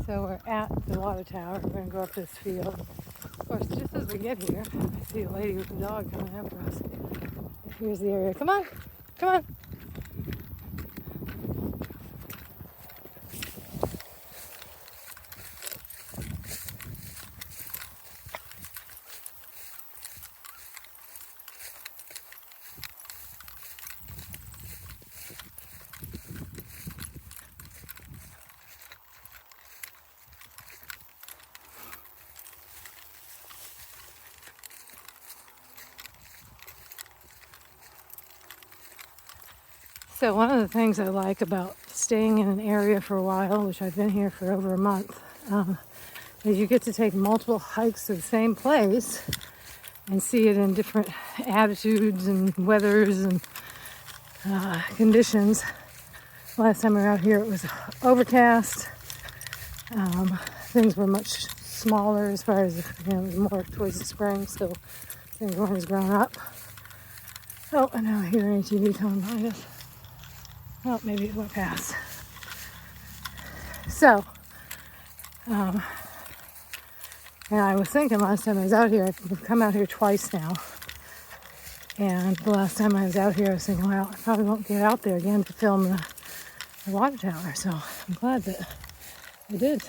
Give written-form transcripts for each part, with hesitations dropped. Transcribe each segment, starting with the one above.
So we're at the water tower. We're going to go up this field. Of course, just as we get here, I see a lady with a dog coming after us. Here's the area. Come on, come on. So one of the things I like about staying in an area for a while, which I've been here for over a month, is you get to take multiple hikes to the same place and see it in different attitudes and weathers and conditions. Last time we were out here, it was overcast. Things were much smaller as far as, it was more towards the spring, so things weren't as grown up. Oh, and now I hear an ATV coming behind us. Well, maybe it went past. So, and I was thinking last time I was out here, I've come out here twice now. And the last time I was out here, I was thinking, well, I probably won't get out there again to film the water tower. So I'm glad that I did.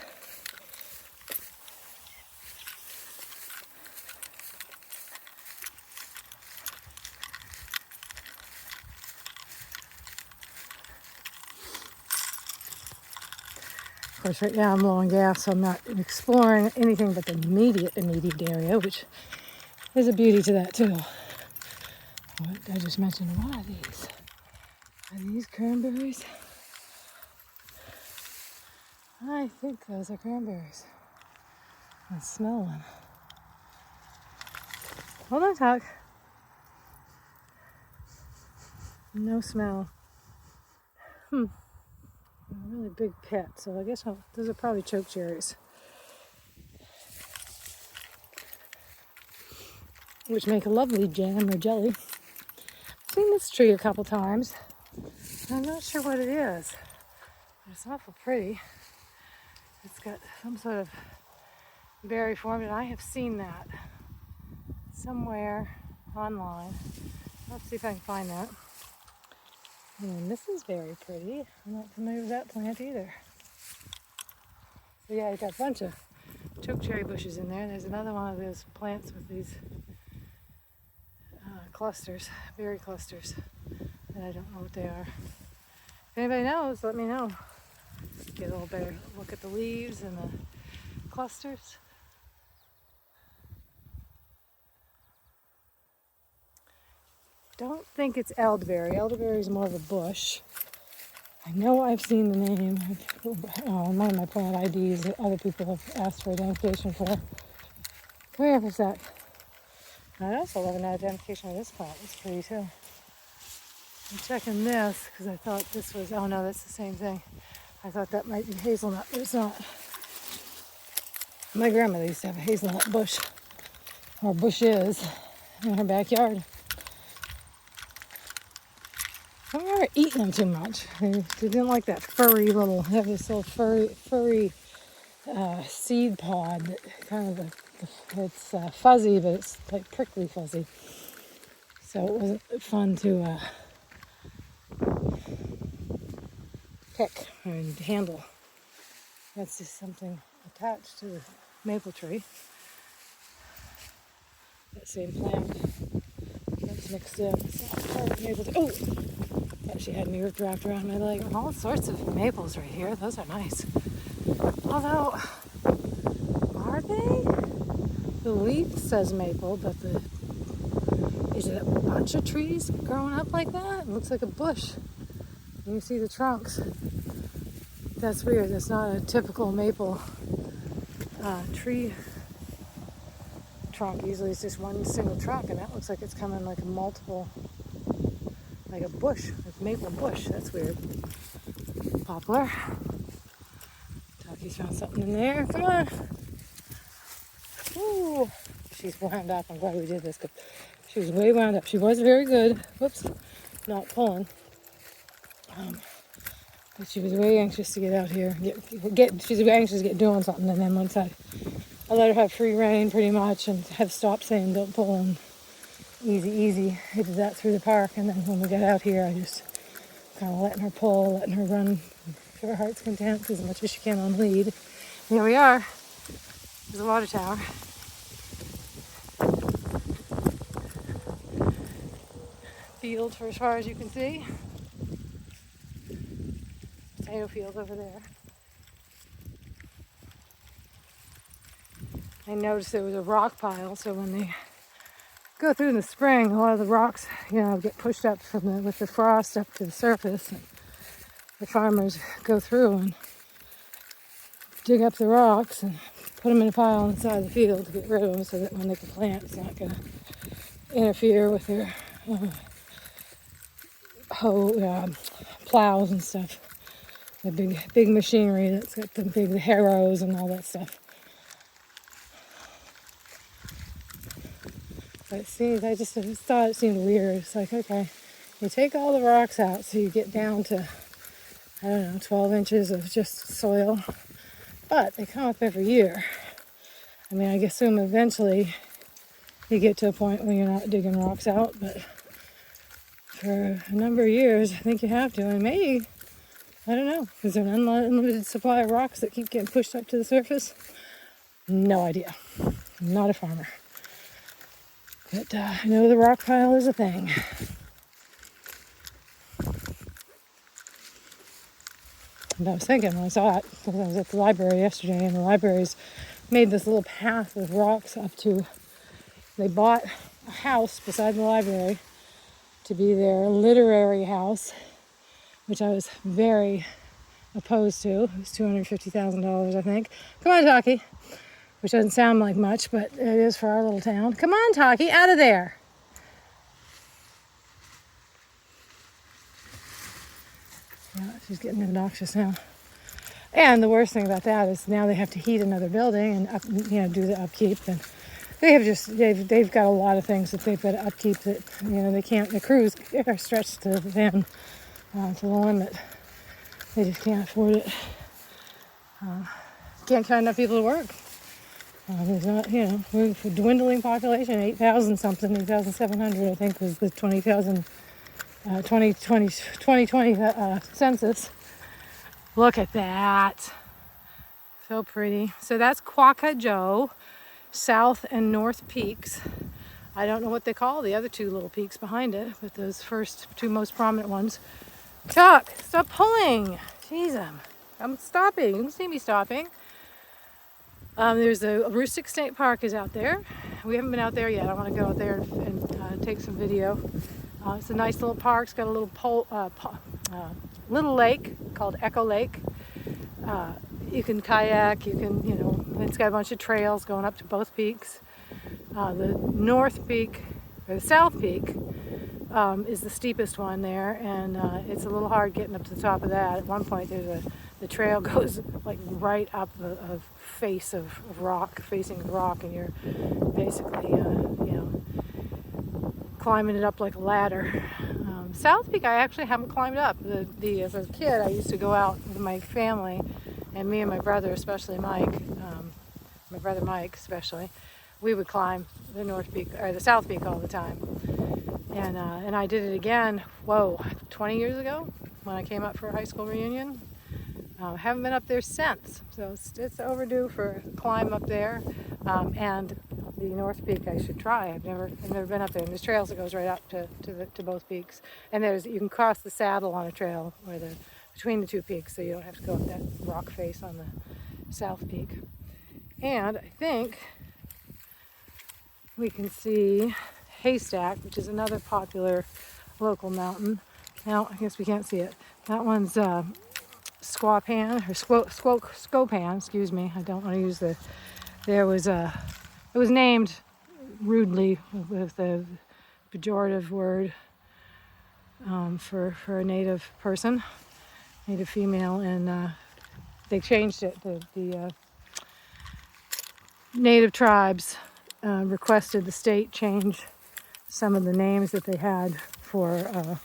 Of course, right now I'm low on gas, so I'm not exploring anything but the immediate area, which is a beauty to that too. What I just mentioned, what are these? Are these cranberries? I think those are cranberries. I smell one. Hold on, Tuck. No smell. A really big pet, so I guess those are probably choke cherries, which make a lovely jam or jelly. I've seen this tree a couple times. I'm not sure what it is, but it's awful pretty. It's got some sort of berry form, and I have seen that somewhere online. Let's see if I can find that. And this is very pretty. I'm not familiar with that plant either. So yeah, you got a bunch of choke cherry bushes in there. There's another one of those plants with these clusters, berry clusters, and I don't know what they are. If anybody knows, let me know. Get a little better look at the leaves and the clusters. Don't think it's elderberry. Elderberry is more of a bush. I know I've seen the name. One of my plant IDs that other people have asked for identification for. Where was that? I also love an identification of this plant. It's pretty too. I'm checking this because I thought this was, oh no, that's the same thing. I thought that might be hazelnut, but it's not. My grandmother used to have a hazelnut bush, or bushes, in her backyard. I remember eating them too much. They didn't like that furry little, they have this little furry seed pod that kind of, it's fuzzy, but it's like prickly fuzzy. So it wasn't fun to pick and handle. That's just something attached to the maple tree. That same plant that's mixed in. It's not part of the maple tree. Oh! Thought she had me wrapped around my leg. All sorts of maples right here. Those are nice. Although, are they? The leaf says maple, but is it a bunch of trees growing up like that? It looks like a bush. You see the trunks. That's weird. That's not a typical maple tree trunk. Usually it's just one single trunk, and that looks like it's coming like a multiple, like a bush, like maple bush. That's weird. Poplar. Taki's found something in there. Come on. Ooh. She's wound up. I'm glad we did this, but she was way wound up. She was very good. Whoops. Not pulling. But she was way anxious to get out here. She's way anxious to get doing something. And then once I let her have free reign pretty much and have stopped saying don't pull and easy, easy. I did that through the park. And then when we got out here, I just kind of letting her pull, letting her run to her heart's content as much as she can on lead. Here we are. There's a water tower. Field for as far as you can see. Potato field over there. I noticed there was a rock pile, so when they go through in the spring, a lot of the rocks, get pushed up with the frost up to the surface. And the farmers go through and dig up the rocks and put them in a pile on the side of the field to get rid of them, so that when they can plant, it's not going to interfere with their plows and stuff. The big machinery that's got the big harrows and all that stuff. But I just thought it seemed weird. It's like, okay, you take all the rocks out so you get down to, 12 inches of just soil. But they come up every year. I mean, I assume eventually you get to a point where you're not digging rocks out. But for a number of years, I think you have to. And maybe, I don't know, is there an unlimited supply of rocks that keep getting pushed up to the surface? No idea. I'm not a farmer. But I know the rock pile is a thing. And I was thinking when I saw it, because I was at the library yesterday, and the library's made this little path with rocks up to, they bought a house beside the library to be their literary house, which I was very opposed to. It was $250,000, I think. Come on, Taki. Which doesn't sound like much, but it is for our little town. Come on, Taki, out of there. Yeah, she's getting obnoxious now. And the worst thing about that is now they have to heat another building and do the upkeep. And they've got a lot of things that they've got to upkeep that they can't. The crews are stretched to the limit. They just can't afford it. Can't find enough people to work. There's not, we're a dwindling population, 8,700, I think, was the 2020 census. Look at that. So pretty. So that's Quackajo, South and North Peaks. I don't know what they call the other two little peaks behind it, but those first two most prominent ones. Chuck, stop pulling. Jeez, I'm stopping. You can see me stopping. There's a Rustic State Park is out there. We haven't been out there yet. I want to go out there and take some video. It's a nice little park. It's got a little little lake called Echo Lake. You can kayak. You can, it's got a bunch of trails going up to both peaks. The North Peak, or the South Peak, is the steepest one there, and it's a little hard getting up to the top of that. At one point, the trail goes like right up a face of rock, facing the rock, and you're basically, climbing it up like a ladder. South Peak, I actually haven't climbed up. As a kid, I used to go out with my family, and me and my brother, especially Mike, my brother Mike especially, we would climb the North Peak or the South Peak all the time. And I did it again, 20 years ago when I came up for a high school reunion. Haven't been up there since, so it's overdue for a climb up there. And the North Peak I should try. I've never been up there. And there's trails that goes right up to both peaks. And you can cross the saddle on a trail between the two peaks, so you don't have to go up that rock face on the South Peak. And I think we can see Haystack, which is another popular local mountain. Now, I guess we can't see it. That one's Scopan, excuse me. I don't want to use it was named rudely with the pejorative word for a native person, native female, and they changed it. The native tribes requested the state change some of the names that they had for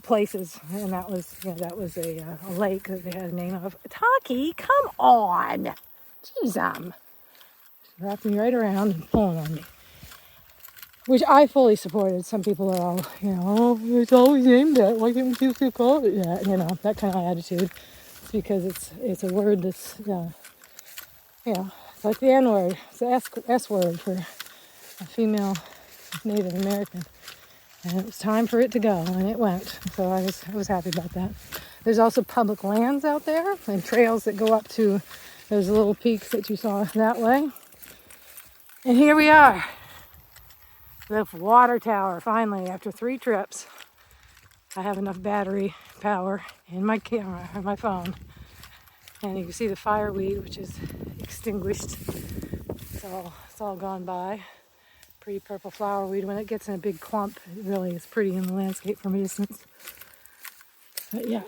places, and that was a lake that they had a name of. Taki, come on, jeez, wrapping me right around and pulling on me, which I fully supported. Some people are all, oh, it's always aimed at. Why can't we still call it that? That kind of attitude. It's because it's a word that's it's like the N word. It's the S word for a female Native American. And it was time for it to go, and it went. So I was happy about that. There's also public lands out there and trails that go up to those little peaks that you saw that way. And here we are, the water tower. Finally, after 3 trips, I have enough battery power in my camera, or my phone. And you can see the fireweed, which is extinguished. It's all gone by. Pretty purple flower weed. When it gets in a big clump, it really is pretty in the landscape from a distance. But yeah.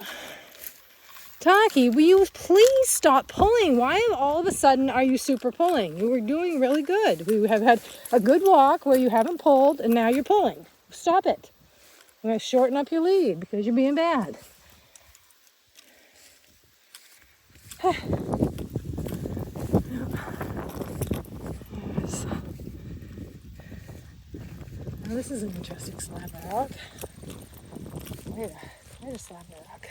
Taki, will you please stop pulling? Why all of a sudden are you super pulling? You were doing really good. We have had a good walk where you haven't pulled, and now you're pulling. Stop it. I'm going to shorten up your lead because you're being bad. Now this is an interesting slab of rock. Wait a slab of rock.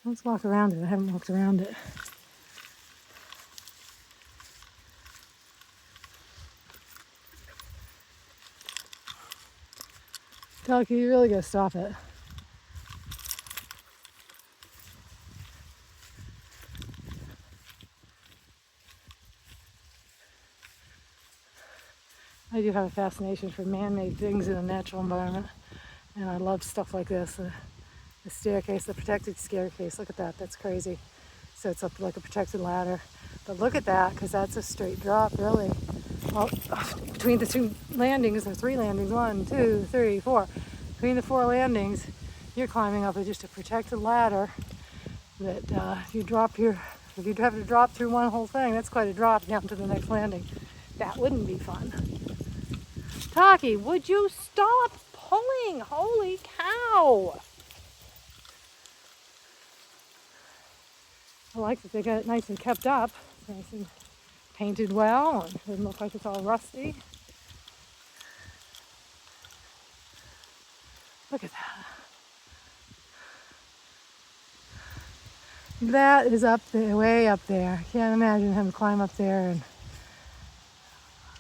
Let's walk around it. I haven't walked around it. Taki, you really gotta stop it. I do have a fascination for man-made things in a natural environment, and I love stuff like this. The staircase, the protected staircase. Look at that. That's crazy. So it's up like a protected ladder. But look at that, because that's a straight drop, really. Well, between the 2 landings, or 3 landings, 1, 2, 3, 4. Between the 4 landings, you're climbing up just a protected ladder that if you'd have to drop through one whole thing, that's quite a drop down to the next landing. That wouldn't be fun. Taki, would you stop pulling? Holy cow! I like that they got it nice and kept up. It's nice and painted well, and it doesn't look like it's all rusty. Look at that. That is up there, way up there. I can't imagine having to climb up there. And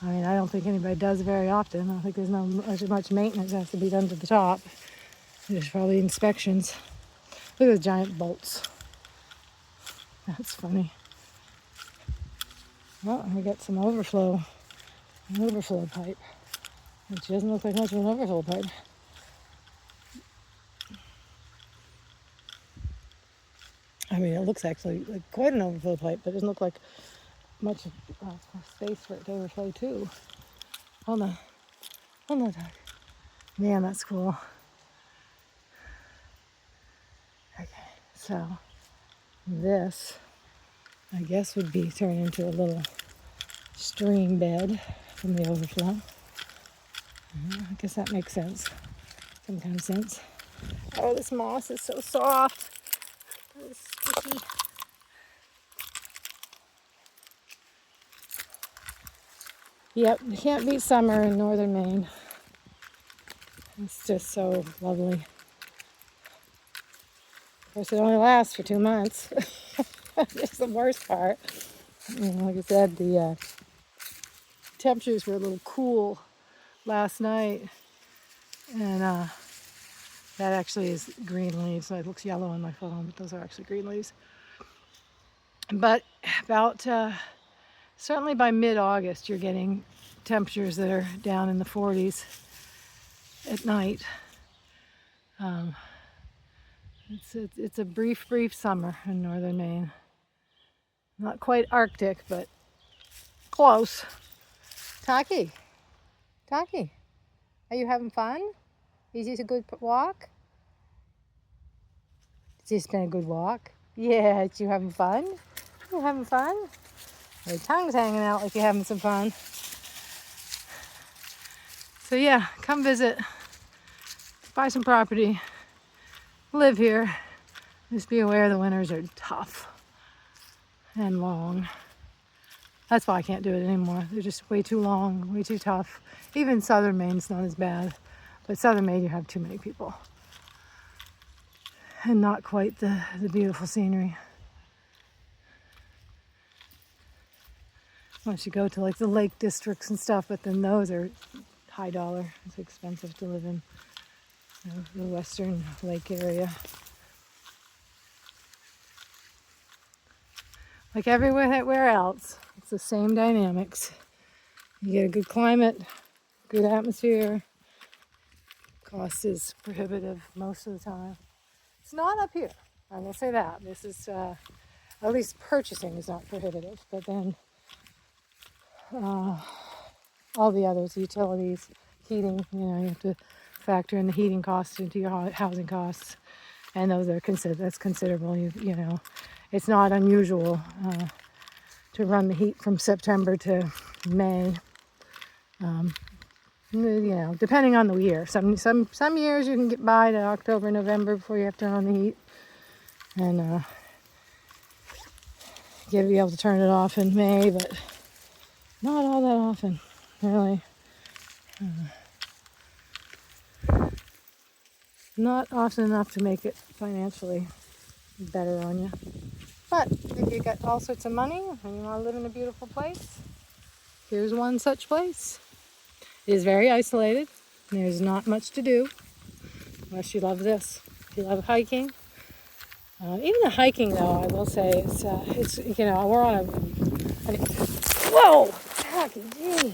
I mean, I don't think anybody does very often. I don't think there's much maintenance that has to be done to the top. There's probably inspections. Look at the giant bolts. That's funny. Well, we got some overflow pipe, which doesn't look like much of an overflow pipe. I mean, it looks actually like quite an overflow pipe, but it doesn't look like much space for it to overflow too. Hold on, Doc. Man, that's cool. Okay, so this, I guess, would be turned into a little stream bed from the overflow. I guess that makes sense. Some kind of sense. Oh, this moss is so soft. It's sticky. Yep, you can't beat summer in northern Maine. It's just so lovely. Of course, it only lasts for 2 months. That's the worst part. Like I said, the temperatures were a little cool last night, and that actually is green leaves. So it looks yellow on my phone, but those are actually green leaves. But about certainly by mid-August, you're getting temperatures that are down in the 40s at night. It's a brief summer in northern Maine. Not quite Arctic, but close. Taki, are you having fun? Is this a good walk? Has this been a good walk? Yeah, you having fun? You having fun? Your tongue's hanging out like you're having some fun. So yeah, come visit, buy some property, live here. Just be aware the winters are tough and long. That's why I can't do it anymore. They're just way too long, way too tough. Even southern Maine's not as bad, but southern Maine you have too many people. And not quite the beautiful scenery. Once you go to like the lake districts and stuff, but then those are high dollar. It's expensive to live in, you know, the western lake area. Like everywhere else, it's the same dynamics. You get a good climate, good atmosphere. Cost is prohibitive most of the time. It's not up here, I will say that. This is, at least purchasing is not prohibitive, but then all the others, utilities, heating, you know, you have to factor in the heating costs into your housing costs, and those are that's considerable. You know, it's not unusual to run the heat from September to May. You know, depending on the year. Some years you can get by to October, November before you have to turn on the heat, and you'll be able to turn it off in May, but not all that often, really. Not often enough to make it financially better on you. But if you got all sorts of money and you want to live in a beautiful place, here's one such place. It is very isolated. There's not much to do unless you love this. If you love hiking, even the hiking though, I will say it's you know, we're on whoa, Taki, jeez.